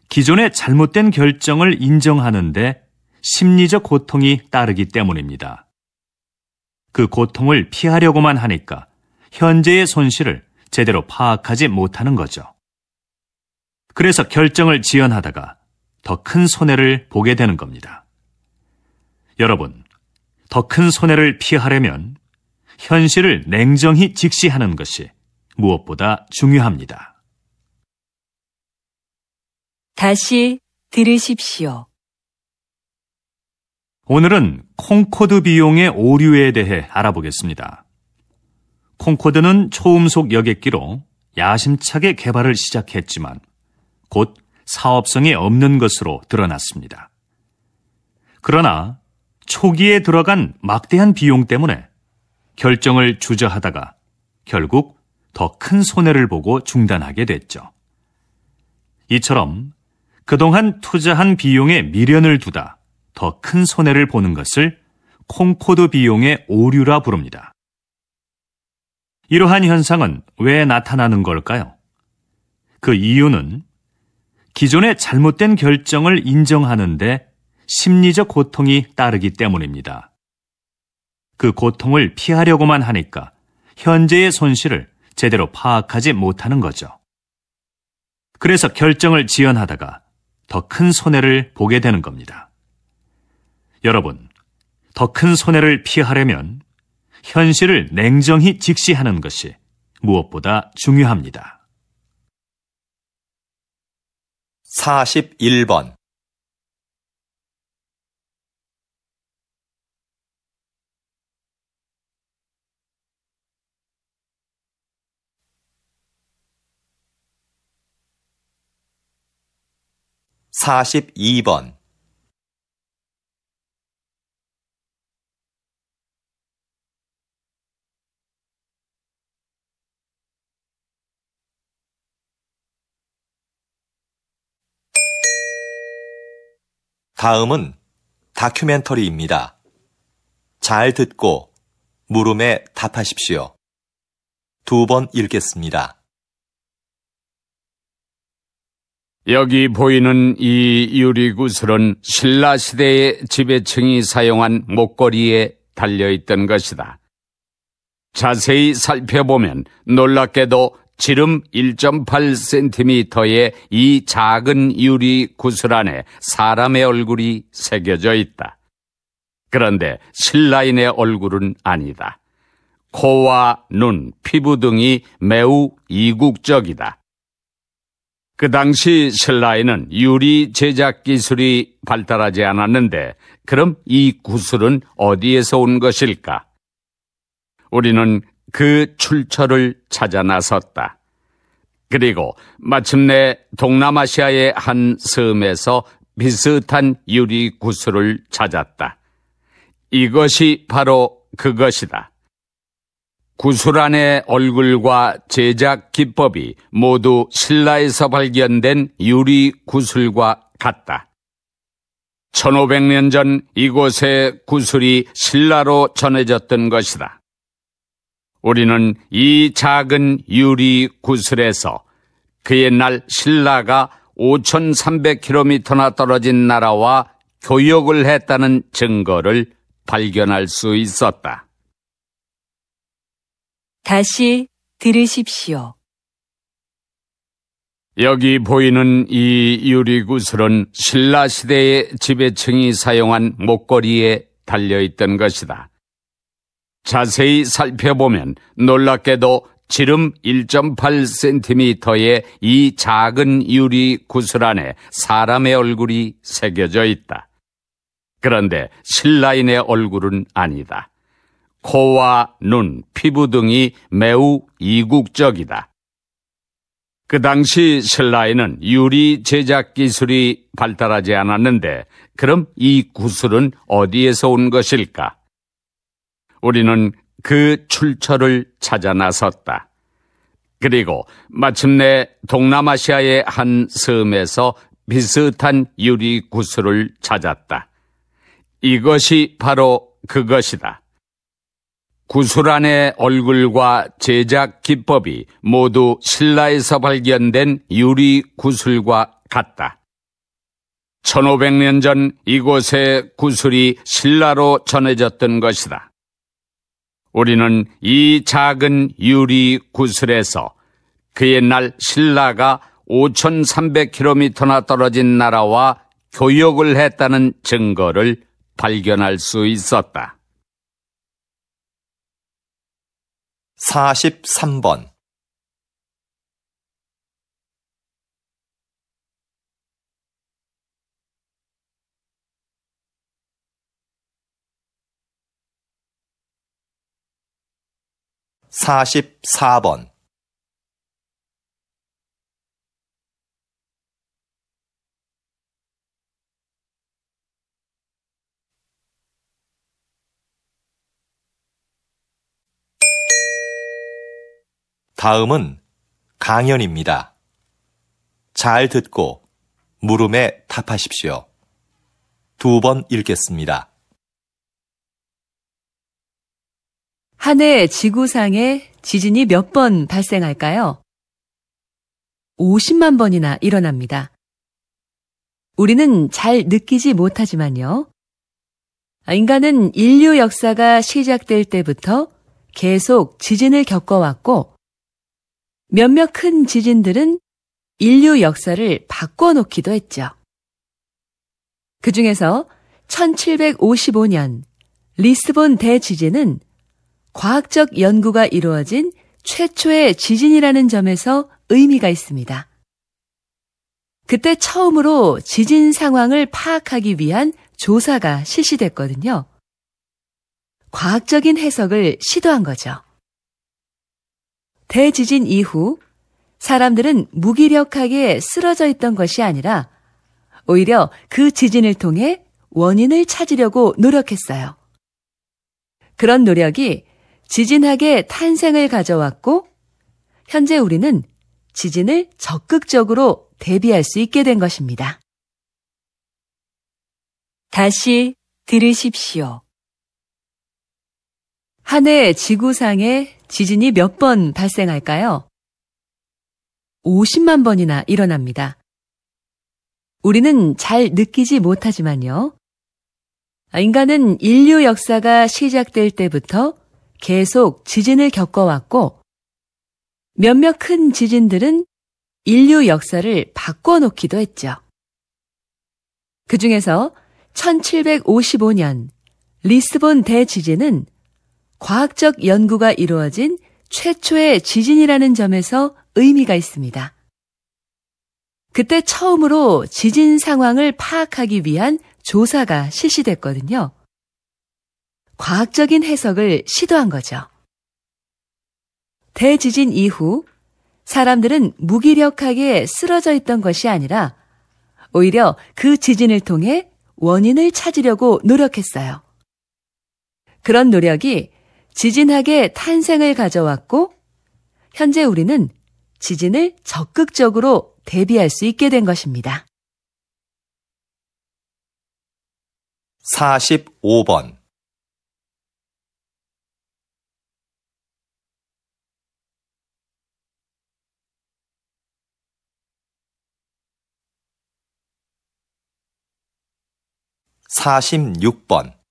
기존의 잘못된 결정을 인정하는데 심리적 고통이 따르기 때문입니다. 그 고통을 피하려고만 하니까 현재의 손실을 제대로 파악하지 못하는 거죠. 그래서 결정을 지연하다가 더 큰 손해를 보게 되는 겁니다. 여러분, 더 큰 손해를 피하려면 현실을 냉정히 직시하는 것이 무엇보다 중요합니다. 다시 들으십시오. 오늘은 콩코드 비용의 오류에 대해 알아보겠습니다. 콩코드는 초음속 여객기로 야심차게 개발을 시작했지만 곧 사업성이 없는 것으로 드러났습니다. 그러나 초기에 들어간 막대한 비용 때문에 결정을 주저하다가 결국 더 큰 손해를 보고 중단하게 됐죠. 이처럼 그동안 투자한 비용에 미련을 두다 더 큰 손해를 보는 것을 콩코드 비용의 오류라 부릅니다. 이러한 현상은 왜 나타나는 걸까요? 그 이유는 기존의 잘못된 결정을 인정하는데 심리적 고통이 따르기 때문입니다. 그 고통을 피하려고만 하니까 현재의 손실을 제대로 파악하지 못하는 거죠. 그래서 결정을 지연하다가 더 큰 손해를 보게 되는 겁니다. 여러분, 더 큰 손해를 피하려면 현실을 냉정히 직시하는 것이 무엇보다 중요합니다. 41번. (42번) 다음은 다큐멘터리입니다. 잘 듣고 물음에 답하십시오. 2번 읽겠습니다. 여기 보이는 이 유리구슬은 신라 시대의 지배층이 사용한 목걸이에 달려있던 것이다. 자세히 살펴보면 놀랍게도 지름 1.8cm의 이 작은 유리 구슬 안에 사람의 얼굴이 새겨져 있다. 그런데 신라인의 얼굴은 아니다. 코와 눈, 피부 등이 매우 이국적이다. 그 당시 신라에는 유리 제작 기술이 발달하지 않았는데 그럼 이 구슬은 어디에서 온 것일까? 우리는 그 출처를 찾아 나섰다. 그리고 마침내 동남아시아의 한 섬에서 비슷한 유리 구슬을 찾았다. 이것이 바로 그것이다. 구슬 안의 얼굴과 제작 기법이 모두 신라에서 발견된 유리 구슬과 같다. 1500년 전 이곳의 구슬이 신라로 전해졌던 것이다. 우리는 이 작은 유리 구슬에서 그 옛날 신라가 5300km나 떨어진 나라와 교역을 했다는 증거를 발견할 수 있었다. 다시 들으십시오. 여기 보이는 이 유리구슬은 신라 시대의 지배층이 사용한 목걸이에 달려있던 것이다. 자세히 살펴보면 놀랍게도 지름 1.8cm의 이 작은 유리구슬 안에 사람의 얼굴이 새겨져 있다. 그런데 신라인의 얼굴은 아니다. 코와 눈, 피부 등이 매우 이국적이다. 그 당시 신라에는 유리 제작 기술이 발달하지 않았는데 그럼 이 구슬은 어디에서 온 것일까? 우리는 그 출처를 찾아 나섰다. 그리고 마침내 동남아시아의 한 섬에서 비슷한 유리 구슬을 찾았다. 이것이 바로 그것이다. 구슬 안의 얼굴과 제작 기법이 모두 신라에서 발견된 유리 구슬과 같다. 1500년 전 이곳의 구슬이 신라로 전해졌던 것이다. 우리는 이 작은 유리 구슬에서 그 옛날 신라가 5300km나 떨어진 나라와 교역을 했다는 증거를 발견할 수 있었다. 43번. (44번) 다음은 강연입니다. 잘 듣고 물음에 답하십시오. 2번 읽겠습니다. 한 해 지구상에 지진이 몇 번 발생할까요? 50만 번이나 일어납니다. 우리는 잘 느끼지 못하지만요. 인간은 인류 역사가 시작될 때부터 계속 지진을 겪어왔고, 몇몇 큰 지진들은 인류 역사를 바꿔놓기도 했죠. 그 중에서 1755년 리스본 대지진은 과학적 연구가 이루어진 최초의 지진이라는 점에서 의미가 있습니다. 그때 처음으로 지진 상황을 파악하기 위한 조사가 실시됐거든요. 과학적인 해석을 시도한 거죠. 대지진 이후 사람들은 무기력하게 쓰러져 있던 것이 아니라 오히려 그 지진을 통해 원인을 찾으려고 노력했어요. 그런 노력이 지진학의 탄생을 가져왔고, 현재 우리는 지진을 적극적으로 대비할 수 있게 된 것입니다. 다시 들으십시오. 한 해 지구상에 지진이 몇 번 발생할까요? 50만 번이나 일어납니다. 우리는 잘 느끼지 못하지만요. 인간은 인류 역사가 시작될 때부터 계속 지진을 겪어왔고, 몇몇 큰 지진들은 인류 역사를 바꿔놓기도 했죠. 그 중에서 1755년 리스본 대지진은 과학적 연구가 이루어진 최초의 지진이라는 점에서 의미가 있습니다. 그때 처음으로 지진 상황을 파악하기 위한 조사가 실시됐거든요. 과학적인 해석을 시도한 거죠. 대지진 이후 사람들은 무기력하게 쓰러져 있던 것이 아니라 오히려 그 지진을 통해 원인을 찾으려고 노력했어요. 그런 노력이 지진학의 탄생을 가져왔고, 현재 우리는 지진을 적극적으로 대비할 수 있게 된 것입니다. 45번. (46번)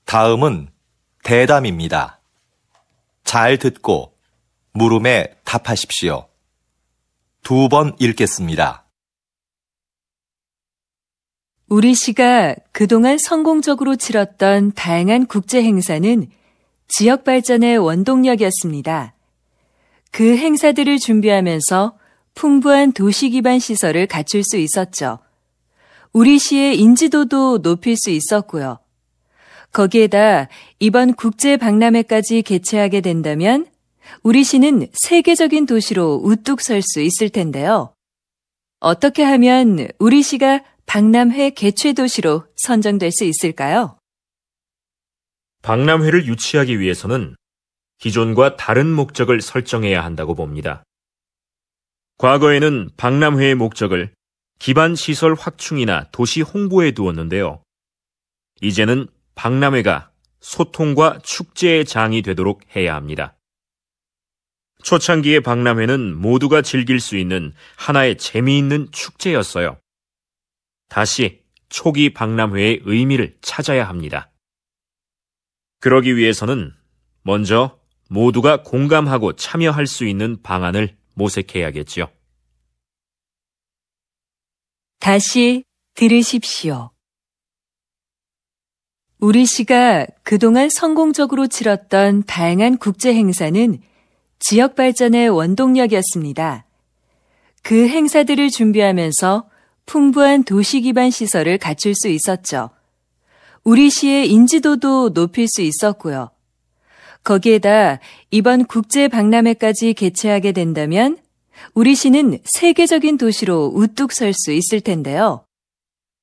다음은 대담입니다. 잘 듣고 물음에 답하십시오. 2번 읽겠습니다. 우리 시가 그동안 성공적으로 치렀던 다양한 국제 행사는 지역 발전의 원동력이었습니다. 그 행사들을 준비하면서 풍부한 도시 기반 시설을 갖출 수 있었죠. 우리 시의 인지도도 높일 수 있었고요. 거기에다 이번 국제 박람회까지 개최하게 된다면 우리 시는 세계적인 도시로 우뚝 설 수 있을 텐데요. 어떻게 하면 우리 시가 박람회 개최 도시로 선정될 수 있을까요? 박람회를 유치하기 위해서는 기존과 다른 목적을 설정해야 한다고 봅니다. 과거에는 박람회의 목적을 기반 시설 확충이나 도시 홍보에 두었는데요. 이제는 박람회가 소통과 축제의 장이 되도록 해야 합니다. 초창기의 박람회는 모두가 즐길 수 있는 하나의 재미있는 축제였어요. 다시 초기 박람회의 의미를 찾아야 합니다. 그러기 위해서는 먼저 모두가 공감하고 참여할 수 있는 방안을 모색해야겠지요. 다시 들으십시오. 우리 시가 그동안 성공적으로 치렀던 다양한 국제 행사는 지역 발전의 원동력이었습니다. 그 행사들을 준비하면서 풍부한 도시 기반 시설을 갖출 수 있었죠. 우리 시의 인지도도 높일 수 있었고요. 거기에다 이번 국제 박람회까지 개최하게 된다면 우리 시는 세계적인 도시로 우뚝 설 수 있을 텐데요.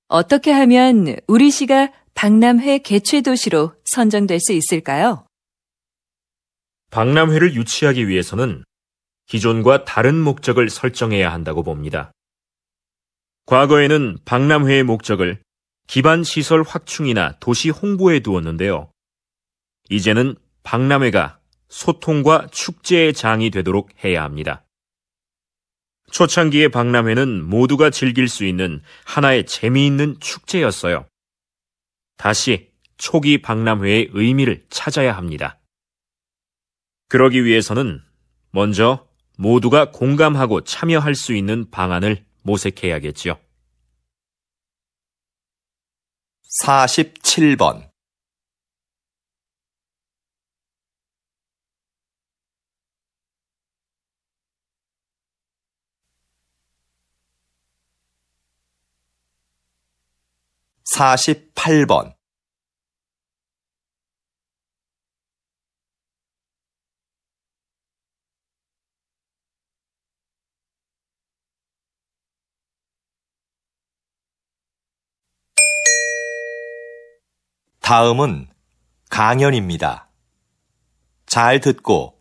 어떻게 하면 우리 시가 박람회 개최 도시로 선정될 수 있을까요? 박람회를 유치하기 위해서는 기존과 다른 목적을 설정해야 한다고 봅니다. 과거에는 박람회의 목적을 기반 시설 확충이나 도시 홍보에 두었는데요. 이제는 박람회가 소통과 축제의 장이 되도록 해야 합니다. 초창기의 박람회는 모두가 즐길 수 있는 하나의 재미있는 축제였어요. 다시 초기 박람회의 의미를 찾아야 합니다. 그러기 위해서는 먼저 모두가 공감하고 참여할 수 있는 방안을 모색해야겠지요. 47번 48번 다음은 강연입니다. 잘 듣고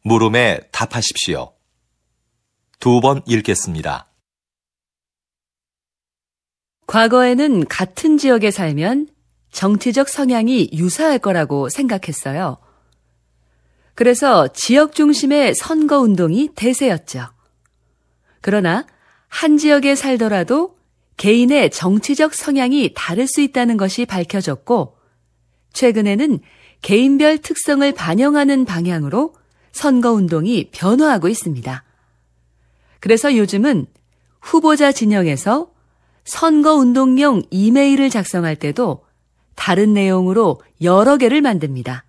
물음에 답하십시오. 2번 읽겠습니다. 과거에는 같은 지역에 살면 정치적 성향이 유사할 거라고 생각했어요. 그래서 지역 중심의 선거운동이 대세였죠. 그러나 한 지역에 살더라도 개인의 정치적 성향이 다를 수 있다는 것이 밝혀졌고, 최근에는 개인별 특성을 반영하는 방향으로 선거운동이 변화하고 있습니다. 그래서 요즘은 후보자 진영에서 선거운동용 이메일을 작성할 때도 다른 내용으로 여러 개를 만듭니다.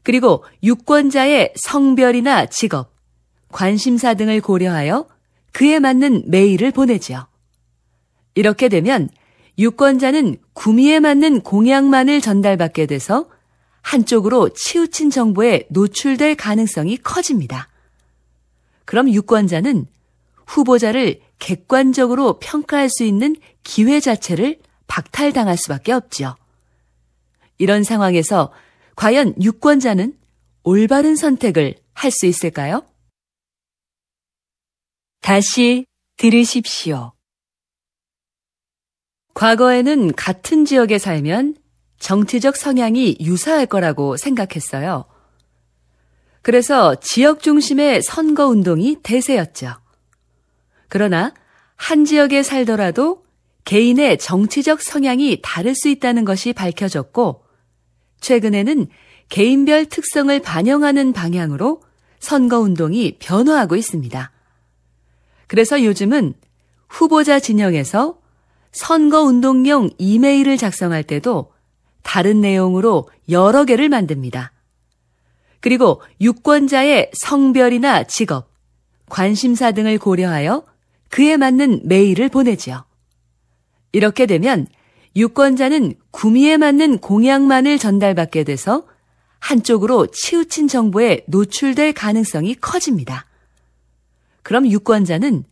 그리고 유권자의 성별이나 직업, 관심사 등을 고려하여 그에 맞는 메일을 보내지요. 이렇게 되면 유권자는 구미에 맞는 공약만을 전달받게 돼서 한쪽으로 치우친 정보에 노출될 가능성이 커집니다. 그럼 유권자는 후보자를 객관적으로 평가할 수 있는 기회 자체를 박탈당할 수밖에 없지요. 이런 상황에서 과연 유권자는 올바른 선택을 할 수 있을까요? 다시 들으십시오. 과거에는 같은 지역에 살면 정치적 성향이 유사할 거라고 생각했어요. 그래서 지역 중심의 선거운동이 대세였죠. 그러나 한 지역에 살더라도 개인의 정치적 성향이 다를 수 있다는 것이 밝혀졌고, 최근에는 개인별 특성을 반영하는 방향으로 선거운동이 변화하고 있습니다. 그래서 요즘은 후보자 진영에서 선거운동용 이메일을 작성할 때도 다른 내용으로 여러 개를 만듭니다. 그리고 유권자의 성별이나 직업, 관심사 등을 고려하여 그에 맞는 메일을 보내지요. 이렇게 되면 유권자는 구미에 맞는 공약만을 전달받게 돼서 한쪽으로 치우친 정보에 노출될 가능성이 커집니다. 그럼 유권자는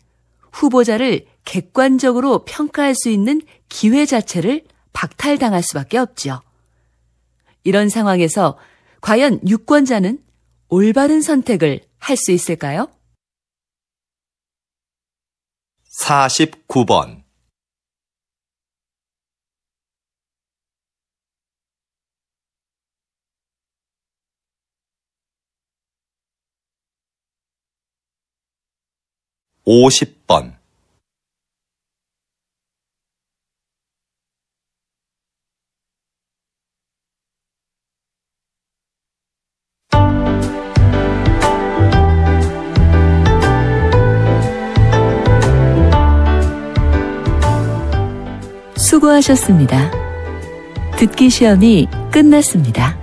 후보자를 객관적으로 평가할 수 있는 기회 자체를 박탈당할 수밖에 없죠. 이런 상황에서 과연 유권자는 올바른 선택을 할 수 있을까요? 49번. (50번) 수고하셨습니다. 듣기 시험이 끝났습니다.